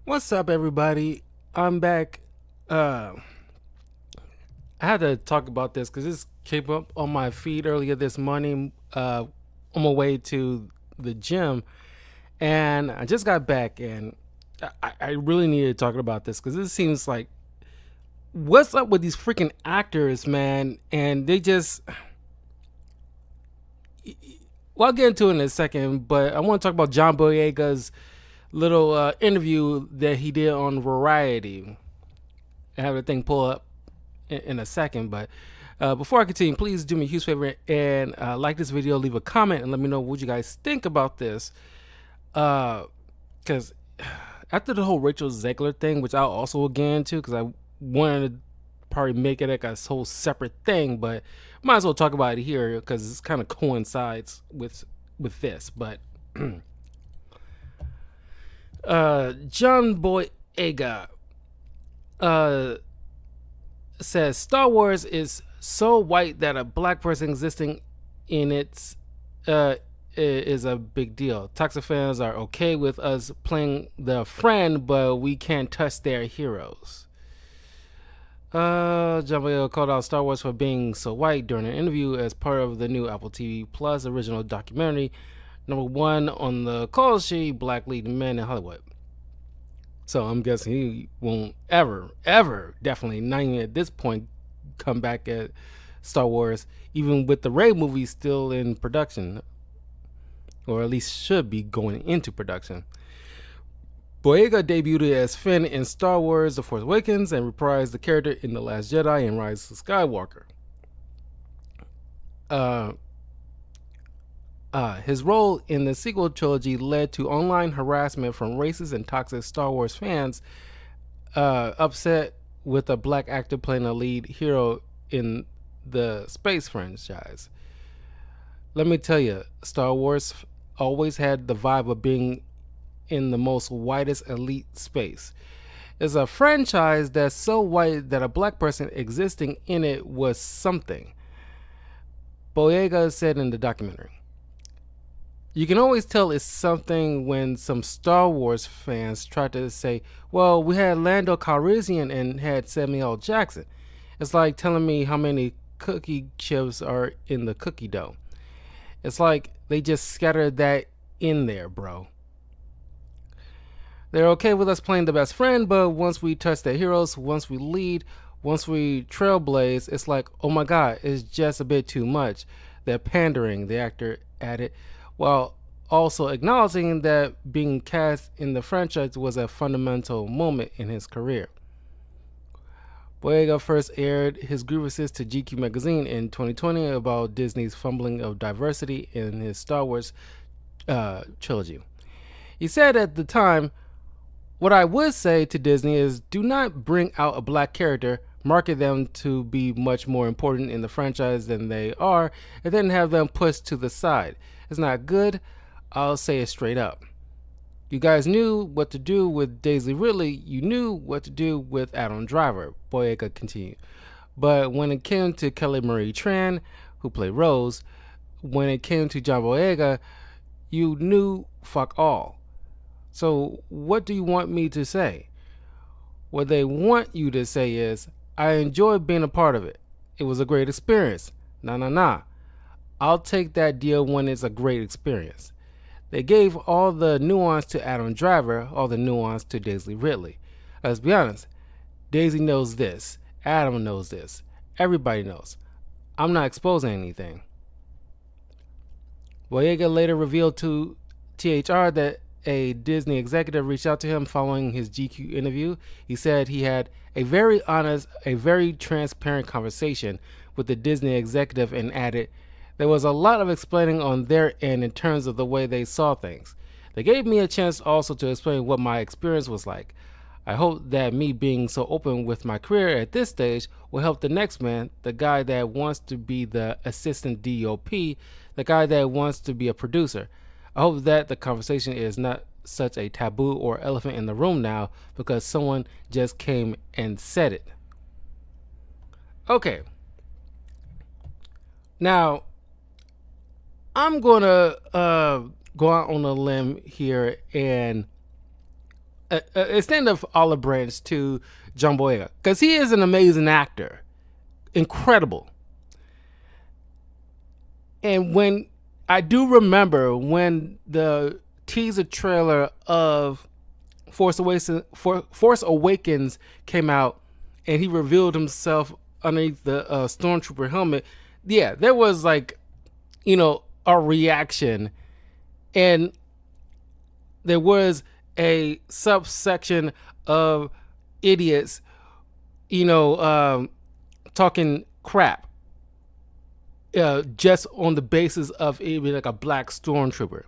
What's up, everybody? I'm back. Uh, I had to talk about this because this came up on my feed earlier this morning. On my way to the gym, and I just got back, and I really needed to talk about this because this seems like what's up with these freaking actors, man? And they just. Well, I'll get into it in a second, but I want to talk about John Boyega's little interview that he did on Variety. I have the thing pull up in a second, but before I continue, please do me a huge favor and like this video, leave a comment, and let me know what you guys think about this. Because after the whole Rachel Zegler thing, which I'll also get into, because I wanted to probably make it like a whole separate thing, but might as well talk about it here because this kind of coincides with this. But John Boyega uh, says Star Wars is so white that a black person existing in it is a big deal. Toxic fans are okay with us playing the friend, but we can't touch their heroes. John Boyega called out Star Wars for being so white during an interview as part of the new Apple TV Plus original documentary, #1 on the call sheet, Black Leading Men in Hollywood. So I'm guessing he won't ever, definitely not even at this point, come back at Star Wars, even with the Rey movie still in production, or at least should be going into production. Boyega debuted as Finn in Star Wars The Force Awakens and reprised the character in The Last Jedi and Rise of Skywalker. His role in the sequel trilogy led to online harassment from racist and toxic Star Wars fans upset with a black actor playing a lead hero in the space franchise. Let me tell you, Star Wars always had the vibe of being in the most whitest elite space. It's a franchise that's so white that a black person existing in it was something, Boyega said in the documentary. You can always tell it's something when some Star Wars fans try to say, well, we had Lando Calrissian and had Samuel L. Jackson. It's like telling me how many cookie chips are in the cookie dough. It's like they just scattered that in there, bro. They're okay with us playing the best friend, but once we touch their heroes, once we lead, once we trailblaze, it's like, oh my god, it's just a bit too much. They're pandering, the actor added, while also acknowledging that being cast in the franchise was a fundamental moment in his career. Boyega first aired his grievances to GQ magazine in 2020 about Disney's fumbling of diversity in his Star Wars trilogy. He said at the time, what I would say to Disney is do not bring out a black character, market them to be much more important in the franchise than they are, and then have them pushed to the side. It's not good. I'll say it straight up. You guys knew what to do with Daisy Ridley. You knew what to do with Adam Driver, Boyega continued. But when it came to Kelly Marie Tran, who played Rose, when it came to John Boyega, you knew fuck all. So what do you want me to say? What they want you to say is, I enjoyed being a part of it. It was a great experience. Nah. I'll take that deal when it's a great experience. They gave all the nuance to Adam Driver, all the nuance to Daisy Ridley. Let's be honest, Daisy knows this. Adam knows this. Everybody knows. I'm not exposing anything. Boyega later revealed to THR that a Disney executive reached out to him following his GQ interview. He said he had a very honest, a very transparent conversation with the Disney executive and added, there was a lot of explaining on their end in terms of the way they saw things. They gave me a chance also to explain what my experience was like. I hope that me being so open with my career at this stage will help the next man, the guy that wants to be the assistant DOP, the guy that wants to be a producer. I hope that the conversation is not such a taboo or elephant in the room now because someone just came and said it. Okay. Now, I'm going to go out on a limb here and extend of olive branch to John Boyega, because he is an amazing actor, incredible. And when I do remember when the teaser trailer of Force Awakens came out, and he revealed himself underneath the stormtrooper helmet. Yeah, there was like, a reaction, and there was a subsection of idiots, talking crap, just on the basis of it being like a black stormtrooper.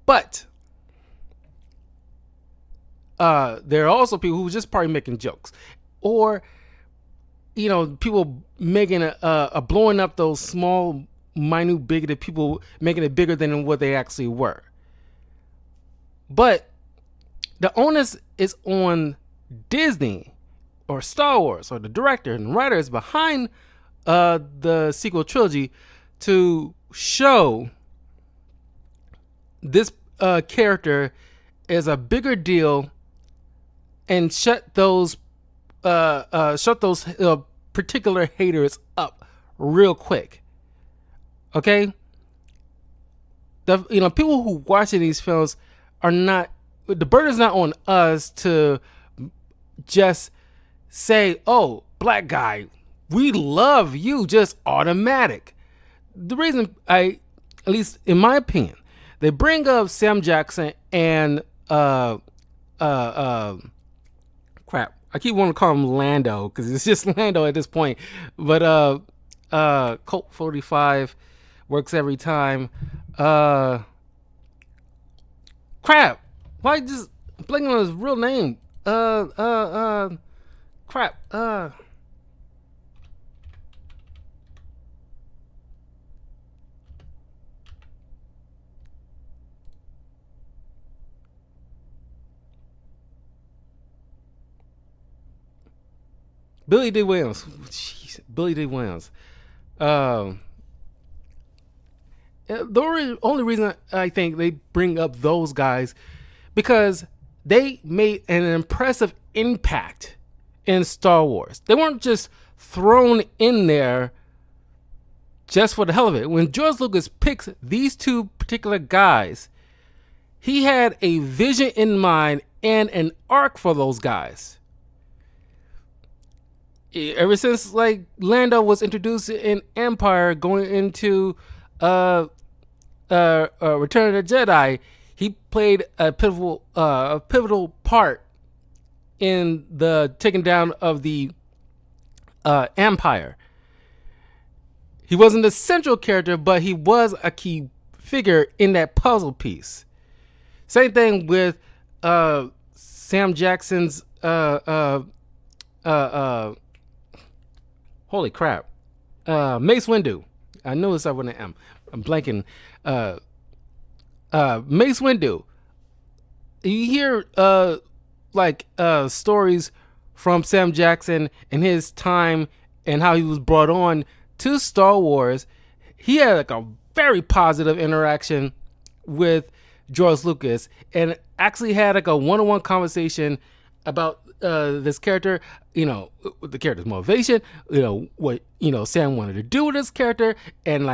But there are also people who just probably making jokes, or people making a blowing up those small, minute, bigoted people, making it bigger than what they actually were. But the onus is on Disney or Star Wars or the director and writers behind the sequel trilogy to show this character is a bigger deal and shut those particular haters up real quick. Okay, people who watching these films are not. The burden's not on us to just say, "Oh, black guy, we love you," just automatic. The reason at least in my opinion, they bring up Sam Jackson and crap. I keep wanting to call him Lando because it's just Lando at this point. But Colt 45 works every time. Crap. Why just blanking on his real name? Crap. Billy D. Williams. Jeez, Billy D. Williams. The only reason I think they bring up those guys because they made an impressive impact in Star Wars. They weren't just thrown in there just for the hell of it. When George Lucas picks these two particular guys, he had a vision in mind and an arc for those guys. Ever since like Lando was introduced in Empire, going into Return of the Jedi, he played a pivotal part in the taking down of the Empire. He wasn't the central character, but he was a key figure in that puzzle piece. Same thing with Sam Jackson's holy crap, Mace Windu. I know it's up with an M. I'm blanking. Mace Windu. You hear stories from Sam Jackson and his time and how he was brought on to Star Wars. He had like a very positive interaction with George Lucas and actually had like a one-on-one conversation about this character, the character's motivation, what Sam wanted to do with this character, and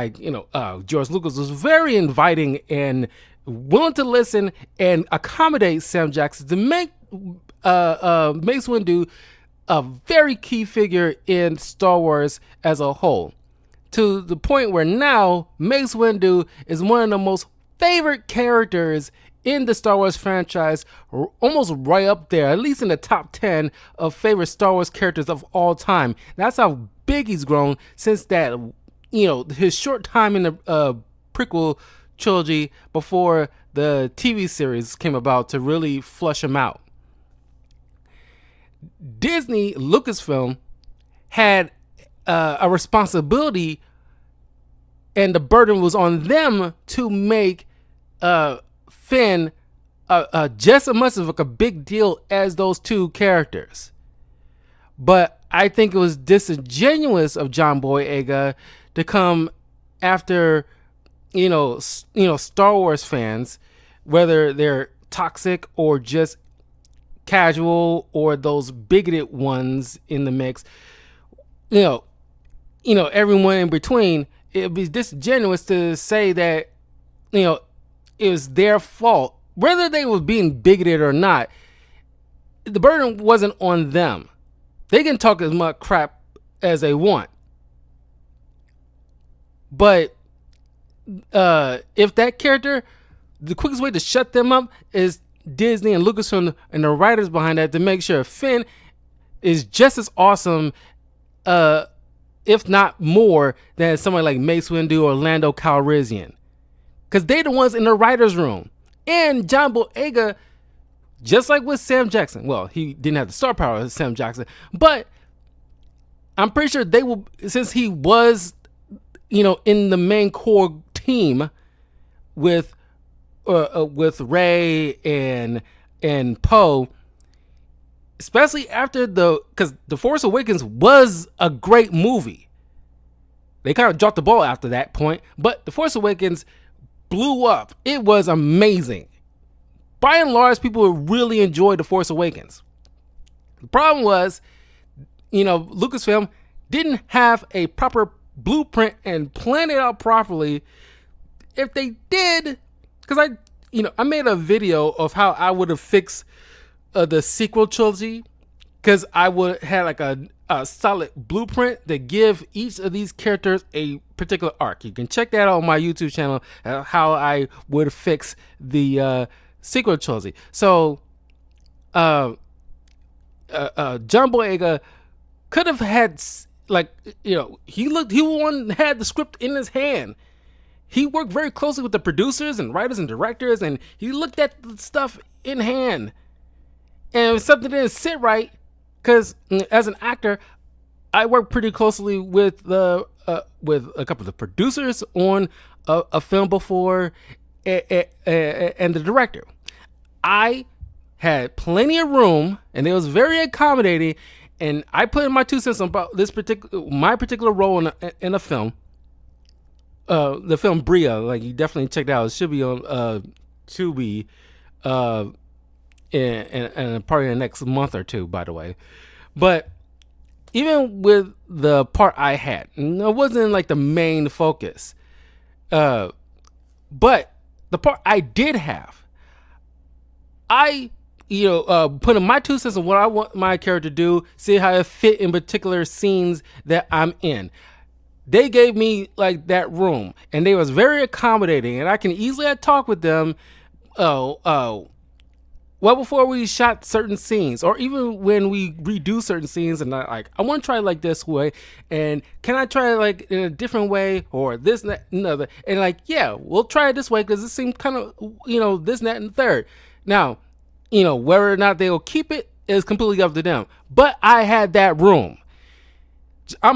George Lucas was very inviting and willing to listen and accommodate Sam Jackson to make Mace Windu a very key figure in Star Wars as a whole, to the point where now Mace Windu is one of the most favorite characters in the Star Wars franchise, almost right up there, at least in the top 10 of favorite Star Wars characters of all time. That's how big he's grown since that, his short time in the prequel trilogy before the TV series came about to really flush him out. Disney, Lucasfilm, had a responsibility, and the burden was on them to make Finn just as much of a big deal as those two characters. But I think it was disingenuous of John Boyega to come after Star Wars fans, whether they're toxic or just casual or those bigoted ones in the mix, you know, everyone in between, it'd be disingenuous to say that, it was their fault. Whether they were being bigoted or not, the burden wasn't on them. They can talk as much crap as they want. But if that character, the quickest way to shut them up is Disney and Lucasfilm and the writers behind that to make sure Finn is just as awesome, if not more, than somebody like Mace Windu or Lando Calrissian. Because they're the ones in the writer's room. And John Boyega, just like with Sam Jackson, well, he didn't have the star power of Sam Jackson, but I'm pretty sure they will, since he was, in the main core team with Rey and Poe, especially after because The Force Awakens was a great movie. They kind of dropped the ball after that point, but The Force Awakens blew up. It was amazing. By and large, people really enjoyed The Force Awakens. The problem was, Lucasfilm didn't have a proper blueprint and plan it out properly. If they did, because I made a video of how I would have fixed the sequel trilogy, because I would have like a solid blueprint to give each of these characters a particular arc. You can check that out on my YouTube channel, how I would fix the sequel trilogy. So John Boyega could have had, he had the script in his hand. He worked very closely with the producers and writers and directors, and he looked at the stuff in hand. And if something didn't sit right, because as an actor, I work pretty closely with with a couple of the producers on a film before, and the director. I had plenty of room, and it was very accommodating. And I put in my 2 cents about my particular role in a film. The film Bria, like, you definitely check it out. It should be on Tubi, and probably in the next month or two, by the way. But even with the part I had, it wasn't like the main focus. But the part I did have, I put in my 2 cents on what I want my character to do, see how it fit in particular scenes that I'm in. They gave me like that room, and they was very accommodating, and I can easily talk with them. Well, before we shot certain scenes, or even when we redo certain scenes, and I want to try it like this way, and can I try it like in a different way, or this, that, and other, and yeah, we'll try it this way because it seems kind of, this, that, and the third. Now, whether or not they'll keep it is completely up to them. But I had that room. I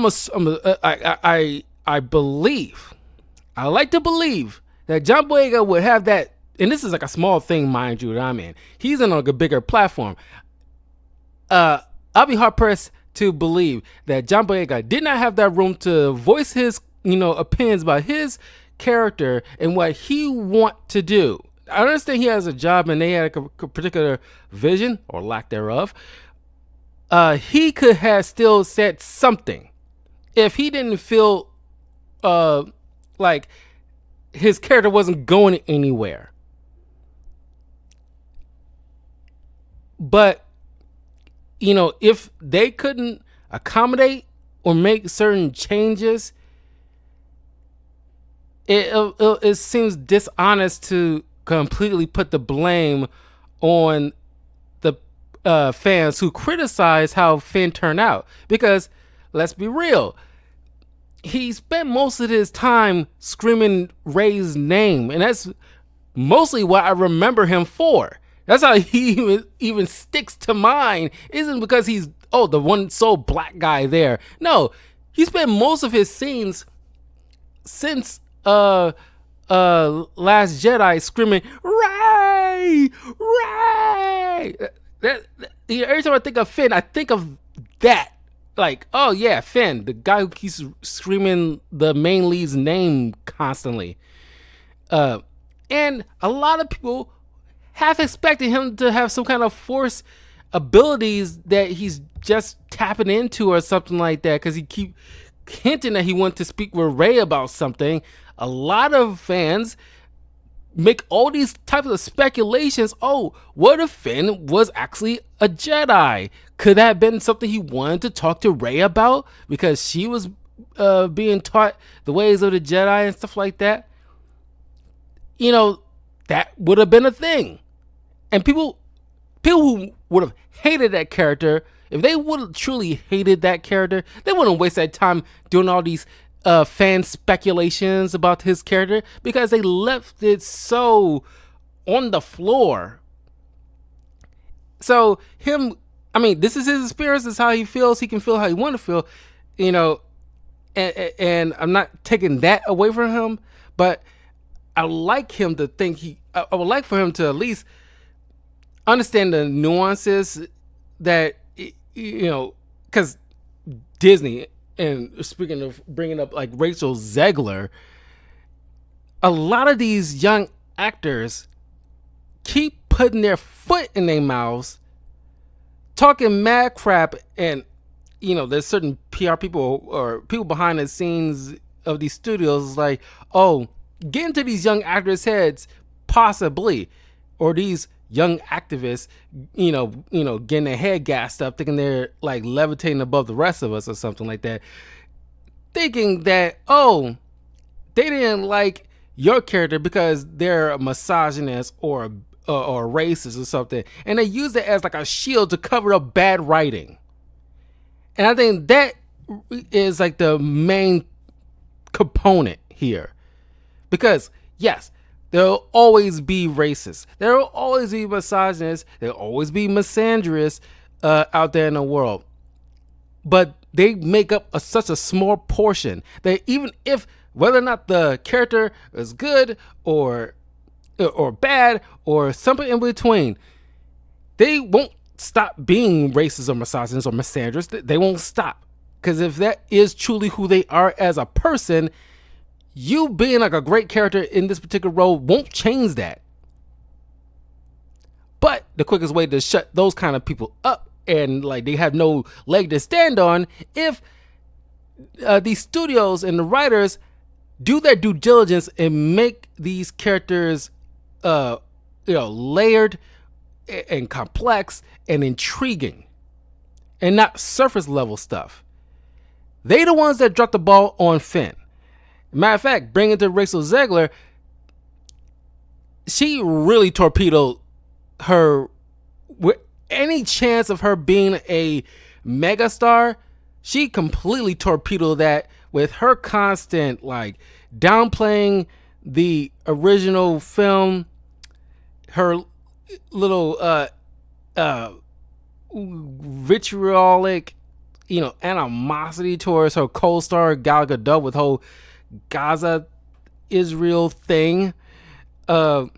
believe, I like to believe that John Boyega would have that, and this is like a small thing, mind you, that I'm in. He's in like a bigger platform. I'll be hard pressed to believe that John Boyega did not have that room to voice his, opinions about his character and what he want to do. I understand he has a job and they had a particular vision or lack thereof. He could have still said something if he didn't feel like his character wasn't going anywhere. But if they couldn't accommodate or make certain changes, it seems dishonest to completely put the blame on the fans who criticize how Finn turned out. Because let's be real, he spent most of his time screaming Rey's name, and that's mostly what I remember him for. That's how he even sticks to mind. Isn't because he's the one so black guy there. No, he spent most of his scenes since Last Jedi screaming Rey, Rey. Every time I think of Finn, I think of that. Like, oh yeah, Finn, the guy who keeps screaming the main lead's name constantly. And a lot of people half expecting him to have some kind of force abilities that he's just tapping into or something like that, because he keep hinting that he wants to speak with Rey about something. A lot of fans make all these types of speculations. Oh, what if Finn was actually a Jedi? Could that have been something he wanted to talk to Rey about because she was being taught the ways of the Jedi and stuff like that? You know, that would have been a thing. And people who would have hated that character, if they would have truly hated that character, they wouldn't waste that time doing all these fan speculations about his character, because they left it so on the floor. So him, I mean, this is his experience. This is how he feels. He can feel how he want to feel, you know. And I'm not taking that away from him, but I like him to think I would like for him to at least understand the nuances that, you know, because Disney, and speaking of bringing up like Rachel Zegler, a lot of these young actors keep putting their foot in their mouths, talking mad crap, and you know, there's certain PR people or people behind the scenes of these studios like, oh, get into these young actors' heads, possibly, or these young activists, you know, getting their head gassed up, thinking they're like levitating above the rest of us or something like that, thinking that, oh, they didn't like your character because they're a misogynist or racist or something, and they use it as like a shield to cover up bad writing. And I think that is like the main component here, because yes, there'll always be racist. There'll always be misogynists. There'll always be misandrists out there in the world. But they make up such a small portion that even if, whether or not the character is good or bad or something in between, they won't stop being racist or misogynist or misandrist. They won't stop. Because if that is truly who they are as a person, you being like a great character in this particular role won't change that. But the quickest way to shut those kind of people up and like they have no leg to stand on, if these studios and the writers do their due diligence and make these characters layered and complex and intriguing and not surface level stuff. They the ones that dropped the ball on Finn. Matter of fact, bringing it to Rachel Zegler, she really torpedoed her with any chance of her being a megastar. She completely torpedoed that with her constant like downplaying the original film, her little vitriolic, you know, animosity towards her co-star Gal Gadot with whole Gaza Israel thing, her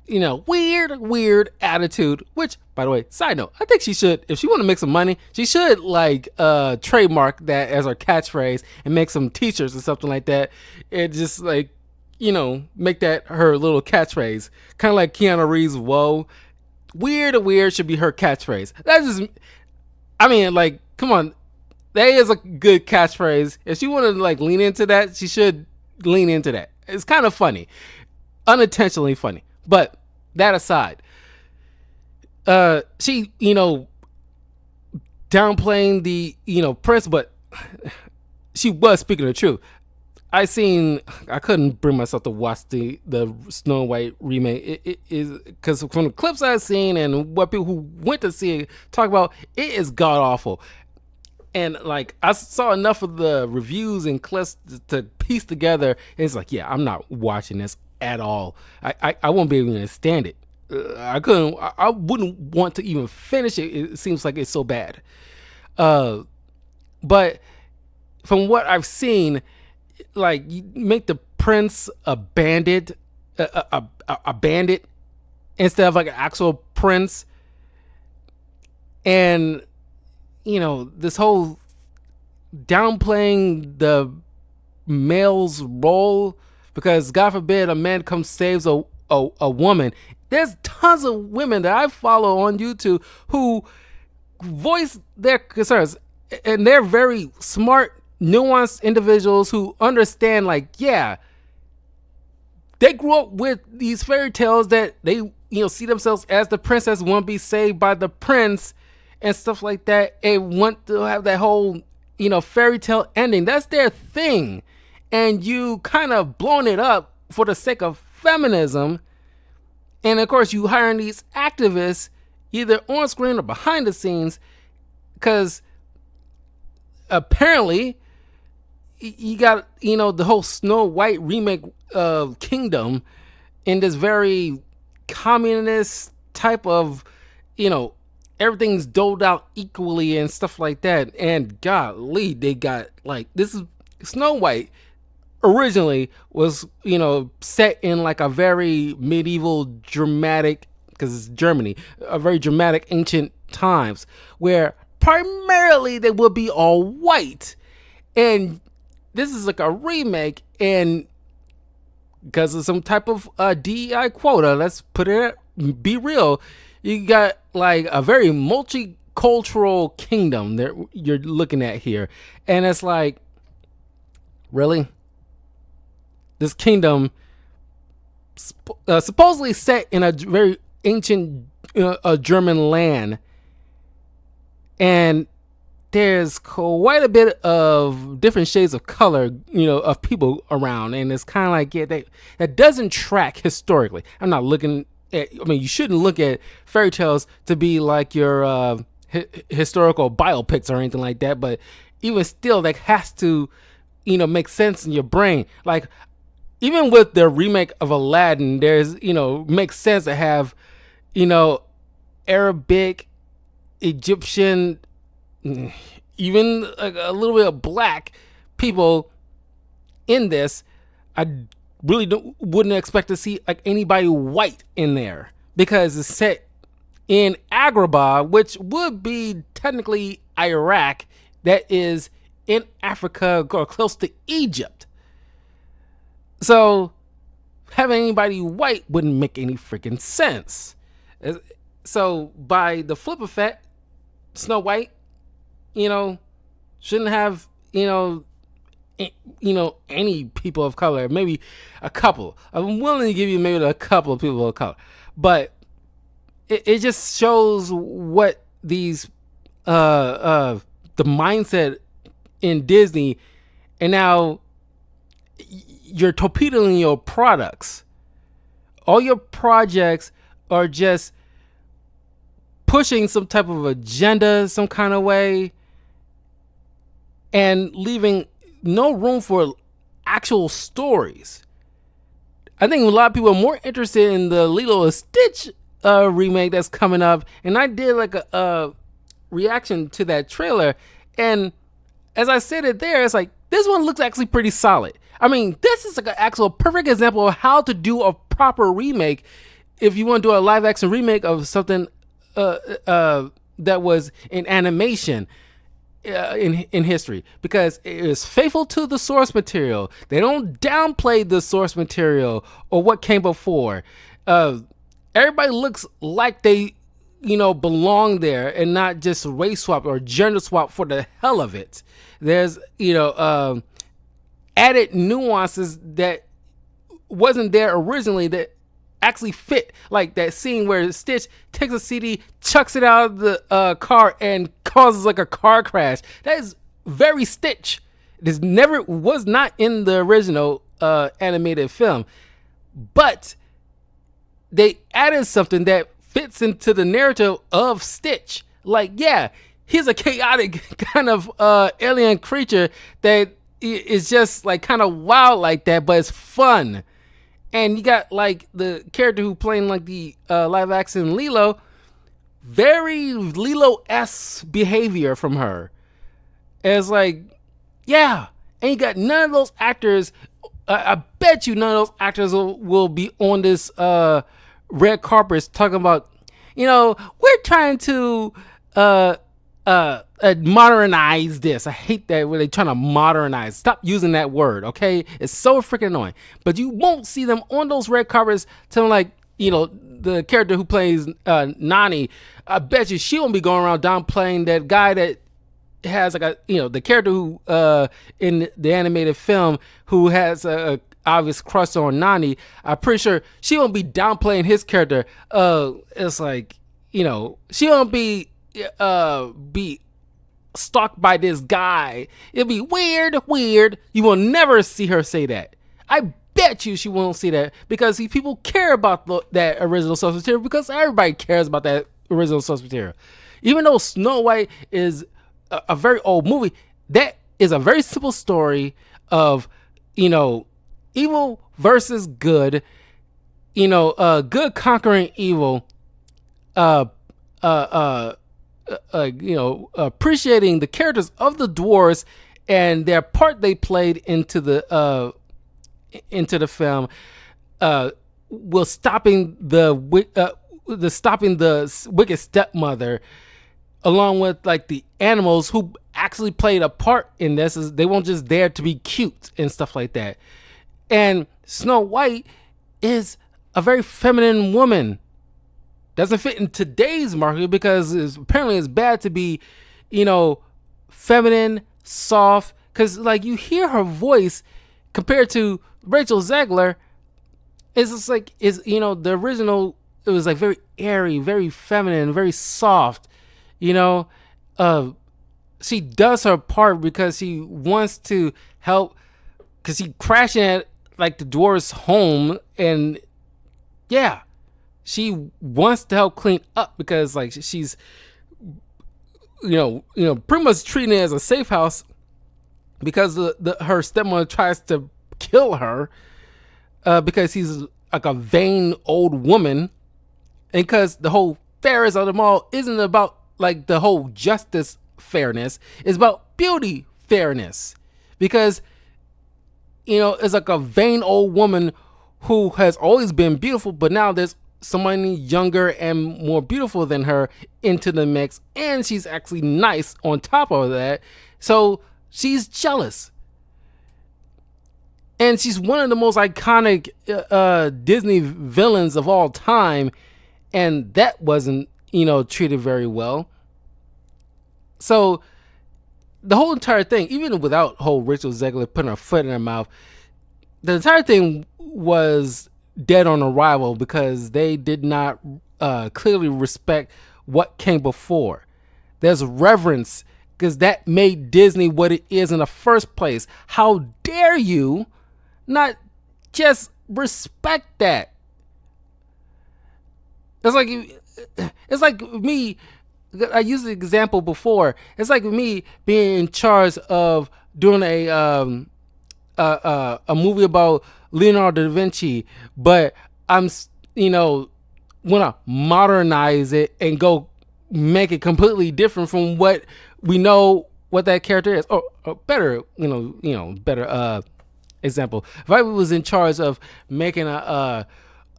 you know, weird attitude, which, by the way, side note, I think she should, if she want to make some money, she should like trademark that as her catchphrase and make some t-shirts or something like that, and just like, you know, make that her little catchphrase, kind of like Keanu Reeves' whoa. Weird should be her catchphrase. That's just, I mean, like, come on, that is a good catchphrase. If she want to like lean into that, she should lean into that. It's kind of funny, unintentionally funny. But that aside, she, you know, downplaying the, you know, prince, but she was speaking the truth. I couldn't bring myself to watch the Snow White remake. It is, because from the clips I've seen and what people who went to see it talk about, it is god awful. And like, I saw enough of the reviews and clips to piece together, and it's like, yeah, I'm not watching this at all. I won't be able to stand it. I wouldn't want to even finish it. It seems like it's so bad. But from what I've seen, like, you make the prince a bandit, a bandit instead of like an actual prince, and you know, this whole downplaying the male's role because God forbid a man comes saves a woman. There's tons of women that I follow on YouTube who voice their concerns, and they're very smart, nuanced individuals who understand, like, yeah, they grew up with these fairy tales that they, see themselves as the princess, want to be saved by the prince and stuff like that, and want to have that whole, fairy tale ending. That's their thing. And you kind of blowing it up for the sake of feminism. And of course, you hiring these activists either on screen or behind the scenes, because apparently you got, the whole Snow White remake of Kingdom in this very communist type of, everything's doled out equally and stuff like that. And golly, they got, like, this is Snow White originally was, set in like a very medieval dramatic, because it's Germany, a very dramatic ancient times where primarily they will be all white. And this is like a remake, and because of some type of DEI quota, let's put it, be real, you got like a very multicultural kingdom that you're looking at here. And it's like, really? This kingdom supposedly set in a very ancient German land, and there's quite a bit of different shades of color, of people around, and it's kind of like, yeah, that doesn't track historically. I'm not looking at, you shouldn't look at fairy tales to be like your historical biopics or anything like that, but even still, that has to, make sense in your brain. Like, even with the remake of Aladdin, there's, makes sense to have, Arabic, Egyptian, even a little bit of black people in this. I really wouldn't expect to see like anybody white in there, because it's set in Agrabah, which would be technically Iraq, that is in Africa or close to Egypt. So having anybody white wouldn't make any freaking sense. So by the flip effect, Snow White, shouldn't have, any people of color. Maybe a couple. I'm willing to give you maybe a couple of people of color, but it just shows what these the mindset in Disney, and now you're torpedoing your products. All your projects are just pushing some type of agenda, some kind of way, and leaving no room for actual stories. I think a lot of people are more interested in the Lilo and Stitch remake that's coming up, and I did like a reaction to that trailer, and as I said it there, it's like, this one looks actually pretty solid. I mean, this is like an actual perfect example of how to do a proper remake if you want to do a live action remake of something that was in animation in history, because it is faithful to the source material. They don't downplay the source material or what came before. Everybody looks like they, belong there, and not just race swap or gender swap for the hell of it. There's, added nuances that wasn't there originally that actually fit, like that scene where Stitch takes a CD, chucks it out of the car, and causes like a car crash. That is very Stitch. This never was not in the original animated film, but they added something that fits into the narrative of Stitch. Like, yeah, he's a chaotic kind of alien creature that is just like kind of wild like that, but it's fun. And you got like the character who playing like the live action Lilo, very Lilo-esque behavior from her. And it's like, yeah, and you got none of those actors. I bet you none of those actors will be on this red carpet talking about, we're trying to modernize this. I hate that when they trying to modernize. Stop using that word, okay? It's so freaking annoying. But you won't see them on those red carpets telling like, the character who plays Nani. I bet you she won't be going around downplaying that guy that has like the character who in the animated film who has a obvious crush on Nani. I'm pretty sure she won't be downplaying his character. It's like, she won't be stalked by this guy. It'll be weird. You will never see her say that. I bet you she won't see that because people care about that original source material because everybody cares about that original source material. Even though Snow White is a very old movie, that is a very simple story of, evil versus good, good conquering evil, appreciating the characters of the dwarves and their part they played into the film, while stopping the wicked stepmother, along with like the animals who actually played a part in this. Is they won't just there to be cute and stuff like that. And Snow White is a very feminine woman. Doesn't fit in today's market because apparently it's bad to be, feminine, soft. Because like you hear her voice compared to Rachel Zegler, it's just like the original. It was like very airy, very feminine, very soft. She does her part because she wants to help. Because she crashed at like the dwarf's home, and yeah, she wants to help clean up because like she's, pretty much treating it as a safe house because her stepmother tries to kill her because he's like a vain old woman, and because the whole fairness of them all isn't about like the whole justice fairness, it's about beauty fairness because it's like a vain old woman who has always been beautiful, but now there's someone younger and more beautiful than her into the mix, and she's actually nice on top of that, so she's jealous. And she's one of the most iconic Disney villains of all time, and that wasn't treated very well. So the whole entire thing, even without whole Rachel Zegler putting her foot in her mouth, the entire thing was dead on arrival because they did not clearly respect what came before. There's reverence because that made Disney what it is in the first place. How dare you not just respect that? It's like me. I used the example before. It's like me being in charge of doing a movie about Leonardo da Vinci, but I'm want to modernize it and go make it completely different from what we know what that character is. Or better, better example. If I was in charge of making a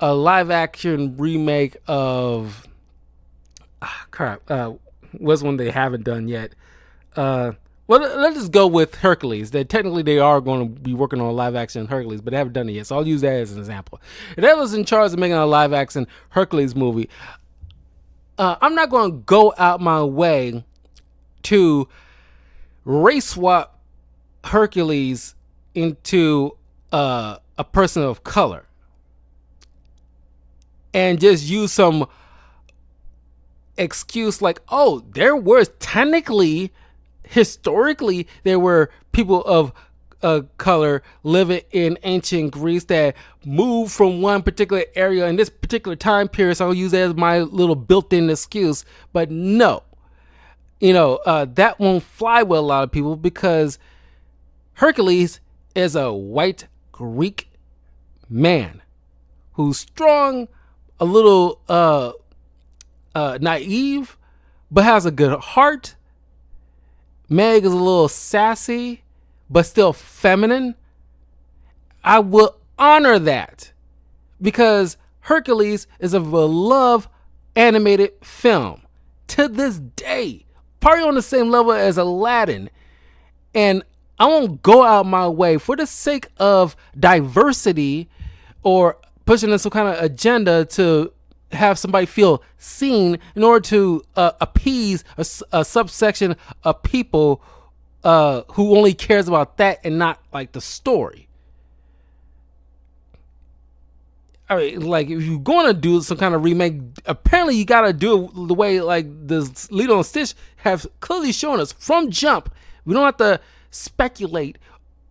live action remake of what's one they haven't done yet. Well, let's just go with Hercules. That technically they are going to be working on a live action Hercules, but they haven't done it yet. So I'll use that as an example. If I was in charge of making a live action Hercules movie, I'm not going to go out my way to race swap Hercules into a person of color and just use some excuse like, oh, there was historically there were people of color living in ancient Greece that moved from one particular area in this particular time period, so I'll use that as my little built-in excuse. But no, that won't fly with a lot of people because Hercules is a white Greek man who's strong, a little naive, but has a good heart. Meg is a little sassy, but still feminine. I will honor that because Hercules is a beloved animated film. To this day, probably on the same level as Aladdin. And I won't go out my way for the sake of diversity or pushing in some kind of agenda to have somebody feel seen in order to appease a subsection of people who only cares about that and not like the story. I mean, like if you're going to do some kind of remake, apparently you got to do it the way like the Lilo and Stitch have clearly shown us from jump. We don't have to speculate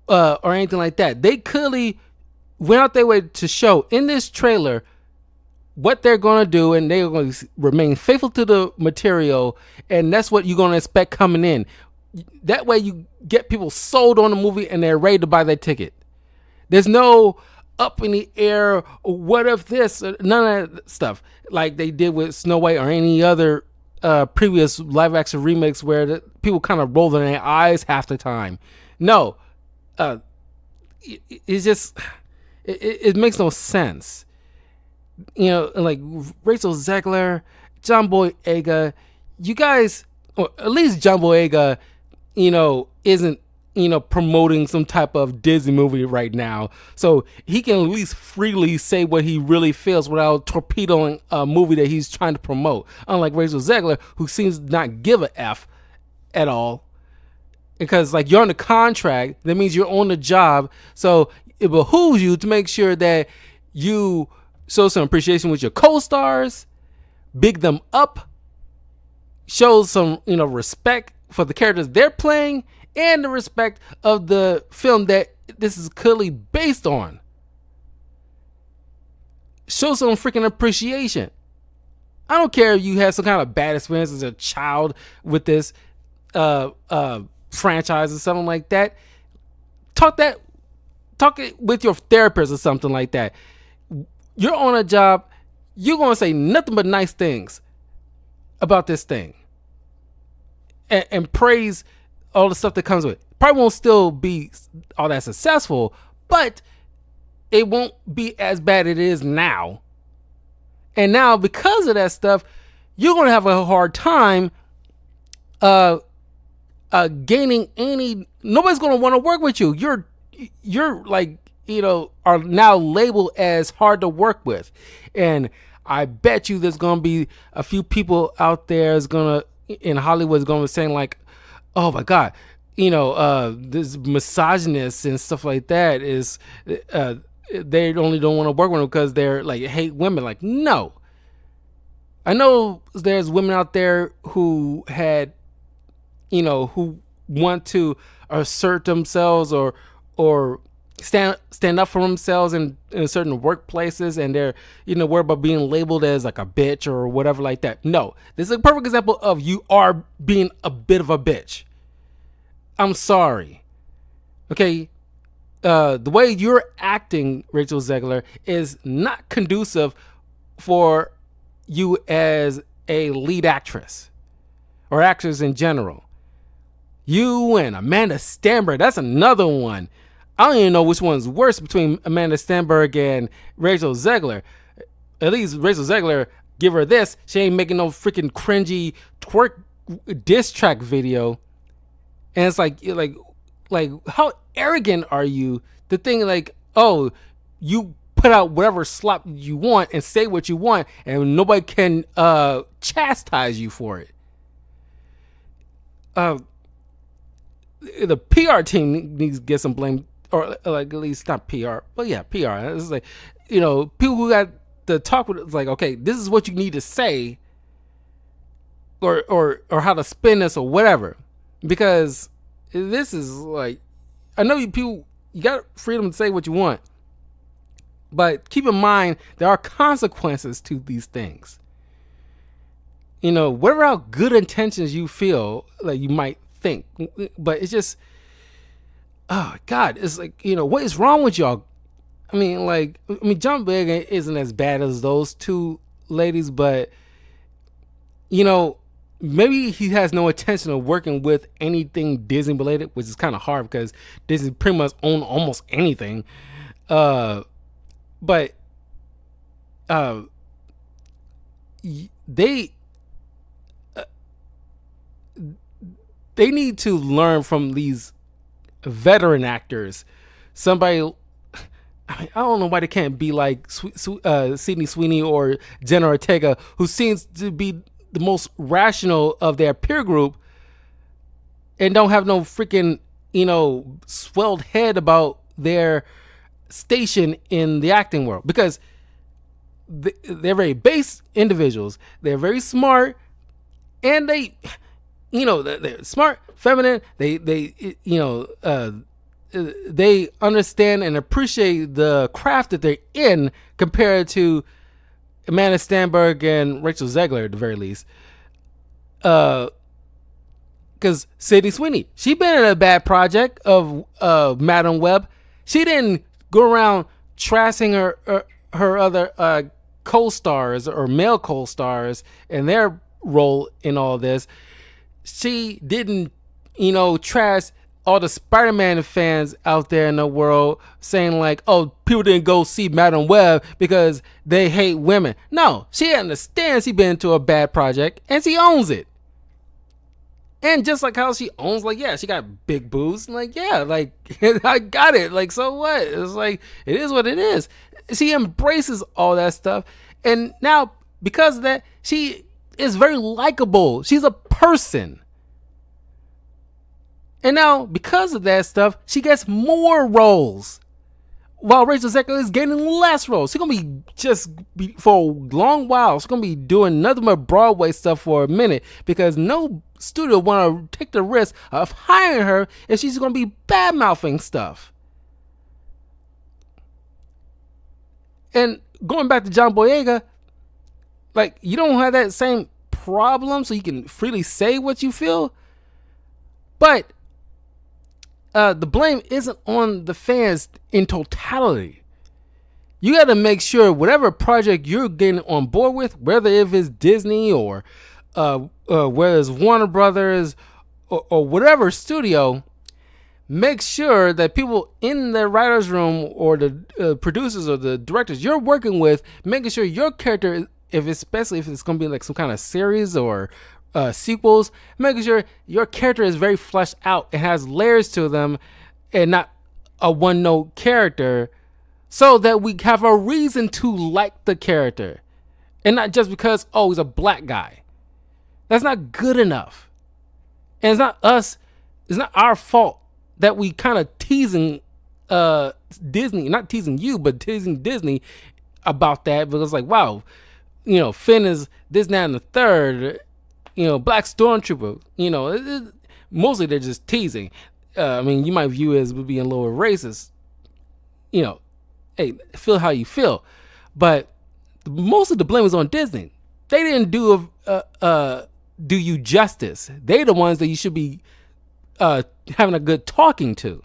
or anything like that. They clearly went out their way to show in this trailer what they're going to do, and they're going to remain faithful to the material, and that's what you're going to expect coming in. That way you get people sold on the movie and they're ready to buy their ticket. There's no up in the air, what if this, none of that stuff like they did with Snow White or any other previous live action remakes where people kind of roll their eyes half the time. No, it's just, it makes no sense. You know, like Rachel Zegler, John Boyega, you guys, or at least John Boyega, you know, isn't, you know, promoting some type of Disney movie right now. So he can at least freely say what he really feels without torpedoing a movie that he's trying to promote. Unlike Rachel Zegler, who seems to not give a F at all. Because like you're on the contract, that means you're on the job. So it behooves you to make sure that you show some appreciation with your co-stars, big them up, show some, you know, respect for the characters they're playing, and the respect of the film that this is clearly based on. Show some freaking appreciation. I don't care if you had some kind of bad experience as a child with this franchise or something like that. Talk it with your therapist or something like that. You're on a job, you're going to say nothing but nice things about this thing. And praise all the stuff that comes with it. Probably won't still be all that successful, but it won't be as bad as it is now. And now, because of that stuff, you're going to have a hard time gaining any. Nobody's going to want to work with you. You're like, you know, are now labeled as hard to work with. And I bet you there's going to be a few people out there in Hollywood is going to be saying like, oh my God, you know, this misogynist and stuff like that is, they only don't want to work with them because they're like hate women. Like, no. I know there's women out there who had, you know, who want to assert themselves or stand up for themselves in certain workplaces, and they're, you know, worried about being labeled as like a bitch or whatever like that. No, this is a perfect example of you are being a bit of a bitch. I'm sorry. Okay. The way you're acting, Rachel Zegler, is not conducive for you as a lead actress or actress in general. You and Amanda Stenberg, that's another one. I don't even know which one's worse between Amanda Stenberg and Rachel Zegler. At least Rachel Zegler, give her this, she ain't making no freaking cringy twerk diss track video. And it's like how arrogant are you to think like, oh, you put out whatever slop you want and say what you want and nobody can chastise you for it. The PR team needs to get some blame, or like at least not PR, but yeah, PR. It's like, you know, people who got to talk with, it's like, okay, this is what you need to say, or how to spin this or whatever, because this is like, I know you got freedom to say what you want, but keep in mind there are consequences to these things. You know, whatever how good intentions you feel like you might think, but it's just, oh God, it's like, you know, what is wrong with y'all? I mean, John Boyega isn't as bad as those two ladies, but you know, maybe he has no intention of working with anything Disney related, which is kind of hard because Disney pretty much own almost anything. But they need to learn from these veteran actors. Somebody, I don't know why they can't be like Sydney Sweeney or Jenna Ortega, who seems to be the most rational of their peer group and don't have no freaking, swelled head about their station in the acting world. Because they're very base individuals. They're very smart, and they're smart, feminine. They understand and appreciate the craft that they're in compared to Amanda Stenberg and Rachel Zegler at the very least. Because Sydney Sweeney, she been in a bad project of Madam Web. She didn't go around trashing her other co-stars or male co-stars and their role in all this. She didn't, trash all the Spider-Man fans out there in the world saying like, oh, people didn't go see Madam Web because they hate women. No, she understands she been into a bad project and she owns it. And just like how she owns, like, yeah, she got big boobs. Like, yeah, like, I got it. Like, so what? It's like, it is what it is. She embraces all that stuff. And now, because of that, she is very likable. She's a person. And now, because of that stuff, she gets more roles. While Rachel Zegler is getting less roles. She's going to be for a long while. She's going to be doing nothing but Broadway stuff for a minute. Because no studio want to take the risk of hiring her if she's going to be bad-mouthing stuff. And going back to John Boyega, like, you don't have that same problem so you can freely say what you feel. But the blame isn't on the fans in totality. You got to make sure whatever project you're getting on board with, whether if it's Disney or whether it's Warner Brothers or whatever studio, make sure that people in the writer's room or the producers or the directors you're working with, making sure your character, especially if it's going to be like some kind of series or sequels, making sure your character is very fleshed out and has layers to them and not a one-note character, so that we have a reason to like the character and not just because, oh, he's a black guy. That's not good enough. And it's not our fault that we kind of teasing Disney, not teasing you, but teasing Disney about that, because like, wow, Finn is this, that, and the third, Black Stormtrooper, mostly they're just teasing. You might view it as being a little racist. Hey, feel how you feel. But most of the blame is on Disney. They didn't do you justice. They're the ones that you should be having a good talking to,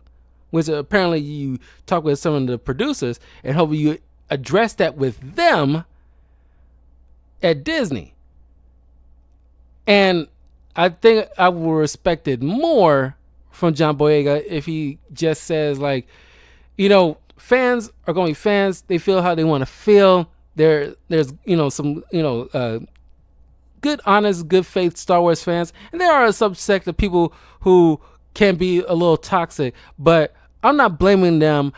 which apparently you talk with some of the producers and hope you address that with them at Disney. And I think I would respect it more from John Boyega if he just says like, fans are going to be fans. They feel how they want to feel. There's some good, honest, good faith Star Wars fans, and there are a subsect of people who can be a little toxic. But I'm not blaming them.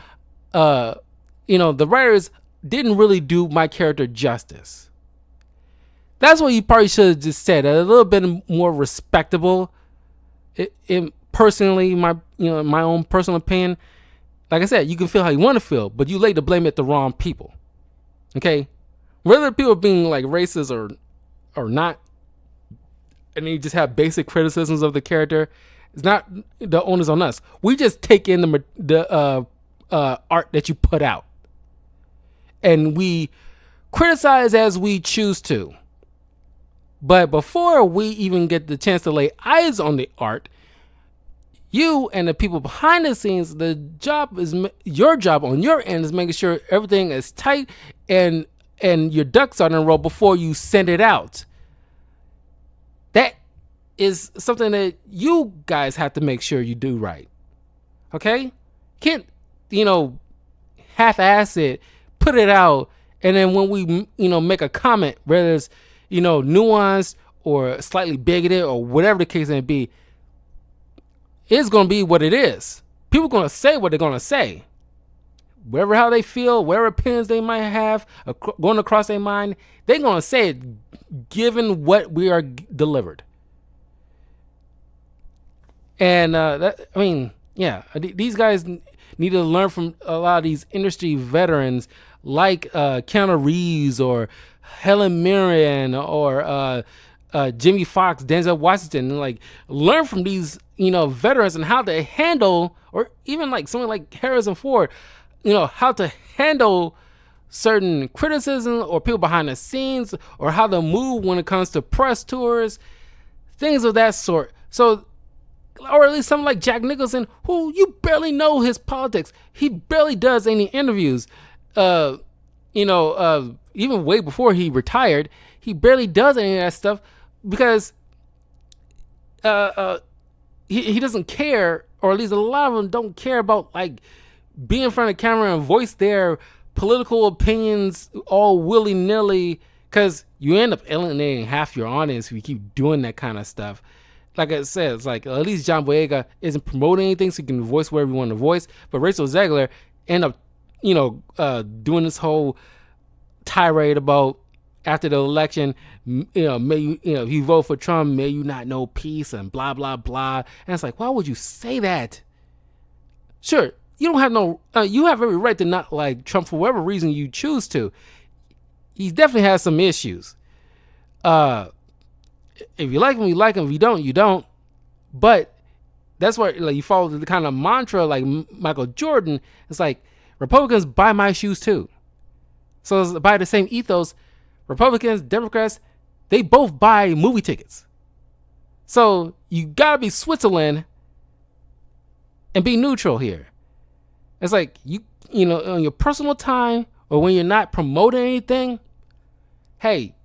The writers didn't really do my character justice. That's what you probably should have just said. A little bit more respectable. Personally, my own personal opinion. Like I said, you can feel how you want to feel, but you lay the blame at the wrong people. Okay, whether people are being like racist or not, and you just have basic criticisms of the character, it's not the onus on us. We just take in the art that you put out, and we criticize as we choose to. But before we even get the chance to lay eyes on the art, you and the people behind the scenes, your job on your end is making sure everything is tight and your ducks are in a row before you send it out. That is something that you guys have to make sure you do right. Okay? Can't, half-ass it, put it out, and then when we, make a comment, whether it's, nuanced or slightly bigoted or whatever the case may be, is going to be what it is. People are going to say what they're going to say. Wherever how they feel, whatever opinions they might have going across their mind, they're going to say it given what we are delivered. And these guys need to learn from a lot of these industry veterans like Keanu Reeves or Helen Mirren or Jimmy Fox, Denzel Washington. Like, learn from these, veterans and how to handle, or even like someone like Harrison Ford, how to handle certain criticism or people behind the scenes, or how to move when it comes to press tours, things of that sort. So, or at least someone like Jack Nicholson, who you barely know his politics. He barely does any interviews. Even way before he retired, he barely does any of that stuff because he doesn't care, or at least a lot of them don't care about like being in front of the camera and voice their political opinions all willy-nilly, because you end up alienating half your audience if you keep doing that kind of stuff. Like I said, it's like at least John Boyega isn't promoting anything, so you can voice wherever you want to voice. But Rachel Zegler end up, doing this whole tirade about after the election, may you, if you vote for Trump, may you not know peace and blah blah blah. And it's like, why would you say that? Sure, you don't have you have every right to not like Trump for whatever reason you choose to. He definitely has some issues. If you like him, you like him. If you don't, you don't. But that's why, like, you follow the kind of mantra like Michael Jordan. It's like, Republicans buy my shoes too. So it's by the same ethos, Republicans, Democrats, they both buy movie tickets. So you gotta be Switzerland and be neutral here. It's like, on your personal time or when you're not promoting anything, hey,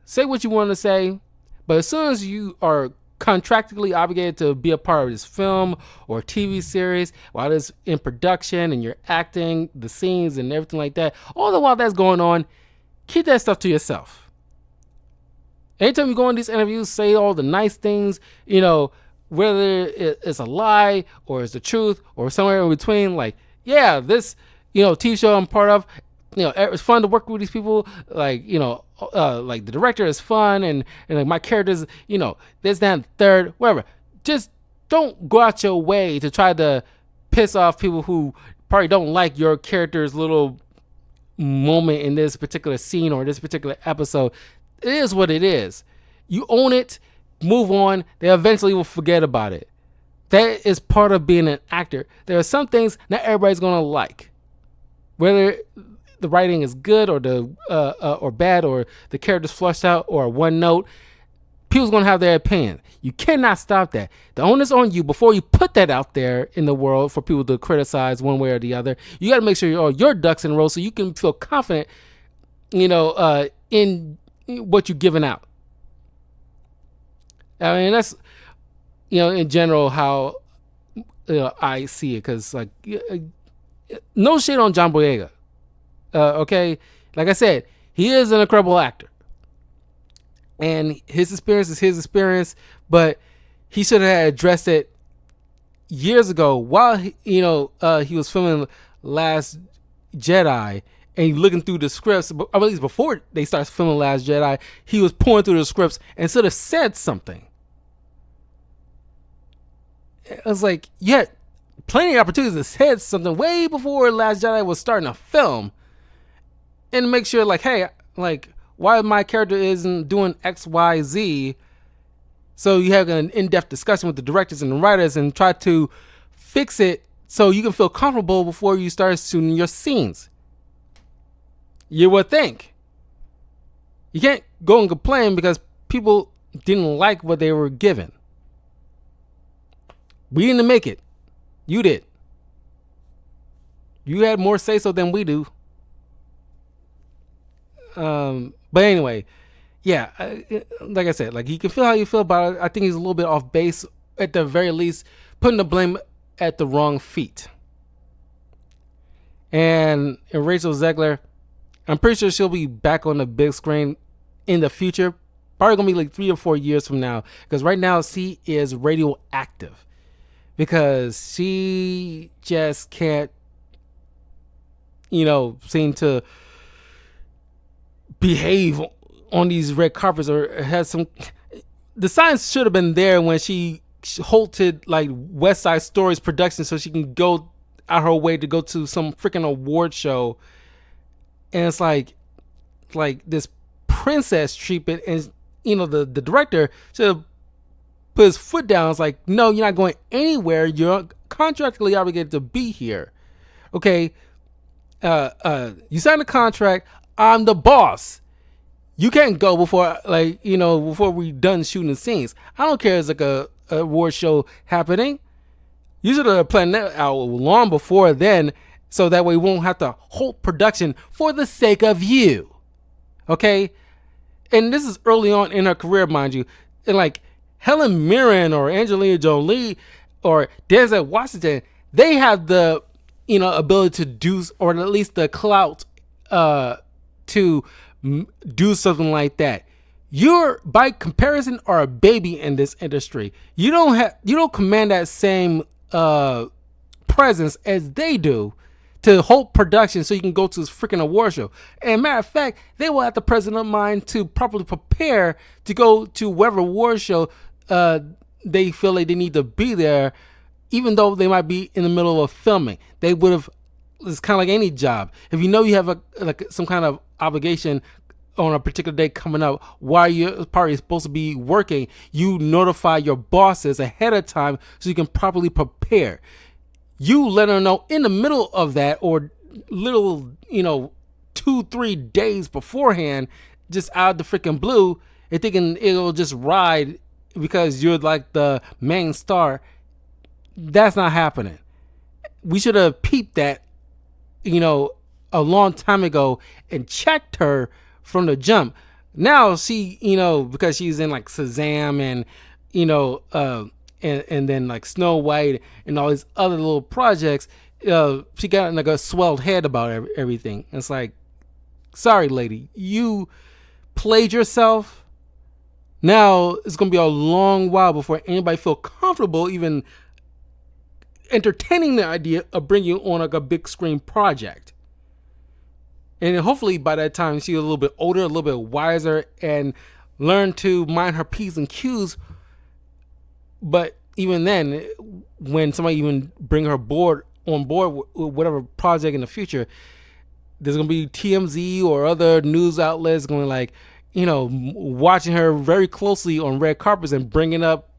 say what you want to say. But as soon as you are contractually obligated to be a part of this film or TV series while it's in production and you're acting the scenes and everything like that, all the while that's going on, keep that stuff to yourself. Anytime you go in these interviews, say all the nice things, whether it's a lie or it's the truth or somewhere in between. Like, yeah, this, TV show I'm part of, it's fun to work with these people. Like, like the director is fun and like my characters, this, that, and third, whatever. Just don't go out your way to try to piss off people who probably don't like your character's little moment in this particular scene or this particular episode. It is what it is. You own it, move on. They eventually will forget about it. That is part of being an actor. There are some things not everybody's gonna like, whether the writing is good or or bad, or the character's flushed out or one note. People's gonna have their opinion. You cannot stop that. The onus on you before you put that out there in the world for people to criticize one way or the other. You got to make sure your ducks in a row so you can feel confident, in what you're giving out. I mean, that's in general how I see it. Because like, no shit on John Boyega. Okay, like I said, he is an incredible actor, and his experience is his experience. But he should have addressed it years ago while he was filming Last Jedi, and looking through the scripts. Or at least before they started filming Last Jedi, he was pouring through the scripts and should have said something. I was like, yeah, plenty of opportunities to say something way before Last Jedi was starting to film. And make sure, like, hey, like, why my character isn't doing X, Y, Z. So you have an in-depth discussion with the directors and the writers and try to fix it so you can feel comfortable before you start shooting your scenes. You would think. You can't go and complain because people didn't like what they were given. We didn't make it. You did. You had more say-so than we do. But anyway, yeah, like I said, like, you can feel how you feel about it. I think he's a little bit off base, at the very least, putting the blame at the wrong feet. And Rachel Zegler, I'm pretty sure she'll be back on the big screen in the future. Probably gonna be like 3 or 4 years from now, because right now she is radioactive. because she just can't, seem to behave on these red carpets, or has some. The signs should have been there when she halted like West Side Story's production so she can go out her way to go to some freaking award show, and it's like this princess treatment, and the director should have put his foot down. It's like, no, you're not going anywhere. You're contractually obligated to be here. Okay, you signed a contract. I'm the boss. You can't go before before we done shooting scenes. I don't care if it's like a award show happening. You should have planned that out long before then, so that way we won't have to halt production for the sake of you. Okay? And this is early on in her career, mind you. And like Helen Mirren or Angelina Jolie or Denzel Washington, they have the ability to do, or at least the clout to do something like that. You're, by comparison, are a baby in this industry. You don't command that same presence as they do to hold production so you can go to this freaking award show. And matter of fact, they will have the presence of mind to properly prepare to go to whatever award show they feel like they need to be there, even though they might be in the middle of filming. They would have. It's kind of like any job. If you know you have some kind of obligation on a particular day coming up while you're probably supposed to be working, you notify your bosses ahead of time so you can properly prepare. You let them know in the middle of that, or little 2-3 days beforehand, just out of the freaking blue, and thinking it'll just ride because you're like the main star. That's not happening. We should have peeped that a long time ago and checked her from the jump. Now she, because she's in like Shazam and and then like Snow White and all these other little projects, she got like a swelled head about everything. It's like, sorry lady, you played yourself. Now it's gonna be a long while before anybody feel comfortable even entertaining the idea of bringing you on like a big screen project. And hopefully by that time she's a little bit older, a little bit wiser, and learn to mind her P's and Q's. But even then, when somebody even bring her on board with whatever project in the future, there's going to be TMZ or other news outlets going like, watching her very closely on red carpets and bringing up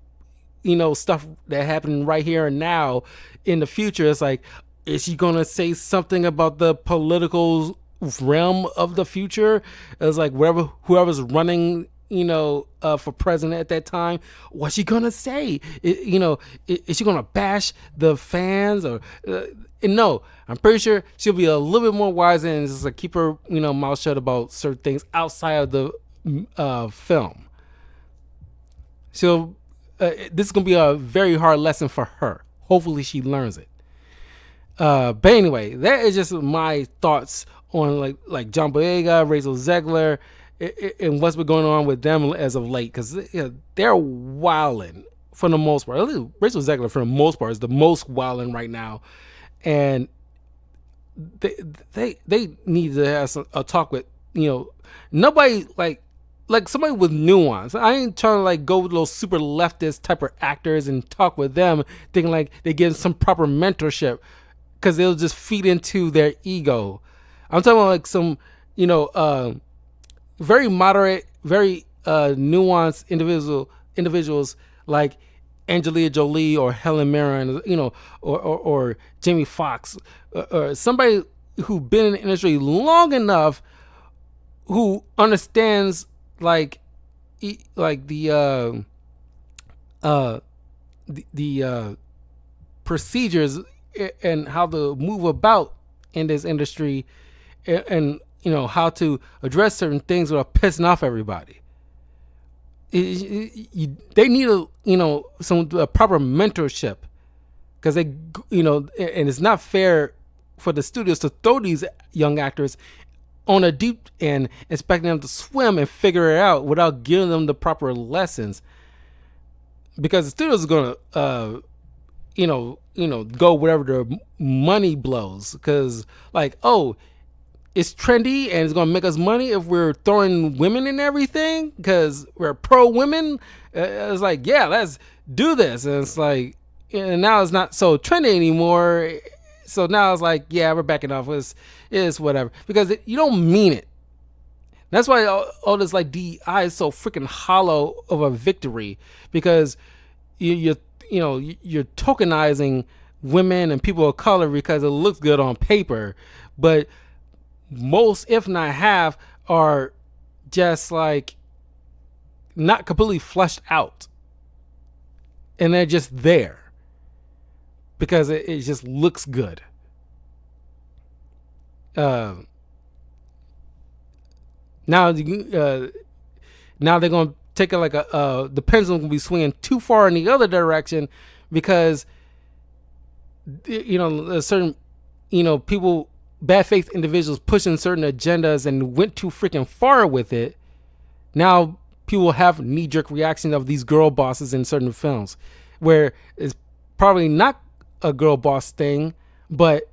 stuff that happened right here and now in the future. It's like, is she gonna say something about the political realm of the future? It's like whoever's running for president at that time, what's she gonna say? Is she gonna bash the fans? Or no, I'm pretty sure she'll be a little bit more wise and just like keep her mouth shut about certain things outside of the film. So this is gonna be a very hard lesson for her. Hopefully she learns it. But anyway, that is just my thoughts on like John Boyega, Rachel Zegler, and what's been going on with them as of late, because they're wilding for the most part. At least Rachel Zegler, for the most part, is the most wilding right now, and they need to have a talk with nobody like somebody with nuance. I ain't trying to like go with those super leftist type of actors and talk with them thinking like they give some proper mentorship, because they'll just feed into their ego. I'm talking about like some very moderate, very nuanced individuals like Angelina Jolie or Helen Mirren, or Jamie Foxx, or somebody who been in the industry long enough, who understands the procedures and how to move about in this industry, and how to address certain things without pissing off everybody. They need some proper mentorship, because they and it's not fair for the studios to throw these young actors on a deep end, expecting them to swim and figure it out without giving them the proper lessons, because the studios are going to go whatever the money blows, because like, oh, it's trendy and it's gonna make us money if we're throwing women in everything because we're pro women. It's like, yeah, let's do this. And it's like, and now it's not so trendy anymore. So now it's like, yeah, we're backing off. It's whatever, because you don't mean it. That's why all this like DEI is so freaking hollow of a victory, because you're tokenizing women and people of color because it looks good on paper, but most, if not half, are just like not completely fleshed out, and they're just there because it just looks good. Now, now they're gonna take it like the pendulum will be swinging too far in the other direction, because a certain people, bad faith individuals pushing certain agendas and went too freaking far with it. Now people have knee-jerk reactions of these girl bosses in certain films, where it's probably not a girl boss thing, but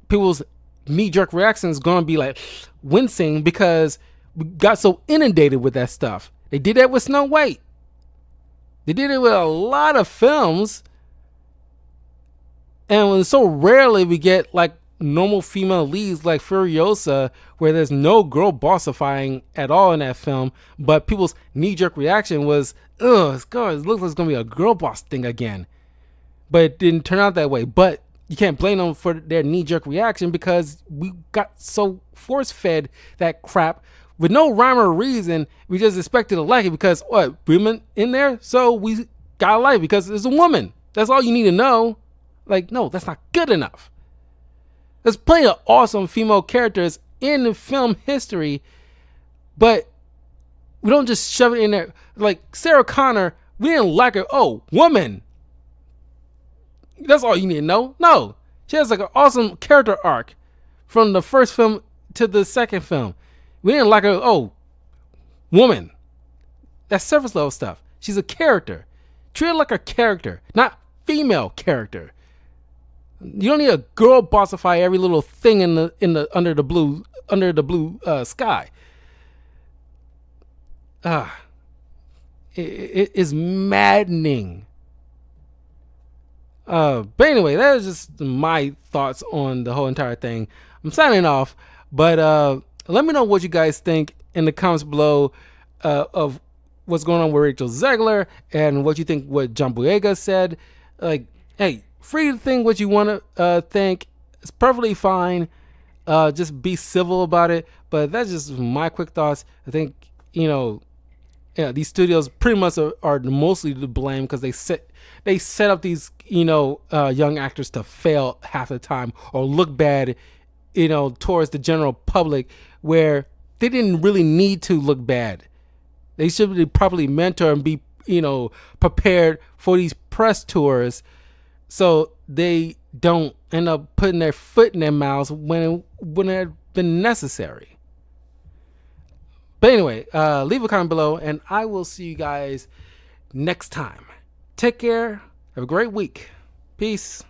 people's knee-jerk reaction is going to be like wincing because we got so inundated with that stuff. They did that with Snow White. They did it with a lot of films, and so rarely we get like normal female leads like Furiosa, where there's no girl bossifying at all in that film, but people's knee-jerk reaction was, ugh, it looks like it's gonna be a girl boss thing again. But it didn't turn out that way. But you can't blame them for their knee-jerk reaction, because we got so force-fed that crap with no rhyme or reason. We just expected to like it because what, women in there, so we gotta like it because it's a woman. That's all you need to know. Like, no, that's not good enough. There's plenty of awesome female characters in the film history, but we don't just shove it in there. Like Sarah Connor, we didn't like her. Oh, woman. That's all you need to know. No, she has like an awesome character arc from the first film to the second film. We didn't like her. Oh, woman. That's surface level stuff. She's a character. Treat her like a character, not female character. You don't need a girl bossify every little thing in the under the blue sky. It is maddening. But anyway, that is just my thoughts on the whole entire thing. I'm signing off, but let me know what you guys think in the comments below of what's going on with Rachel Zegler, and what you think what John Boyega said. Like, hey, free to think what you want to think. It's perfectly fine. Just be civil about it. But that's just my quick thoughts. I think, these studios pretty much are mostly to blame, because they set up these young actors to fail half the time or look bad towards the general public, where they didn't really need to look bad. They should be properly mentored and be prepared for these press tours, so they don't end up putting their foot in their mouths when it had been necessary. But anyway, leave a comment below, and I will see you guys next time. Take care. Have a great week. Peace.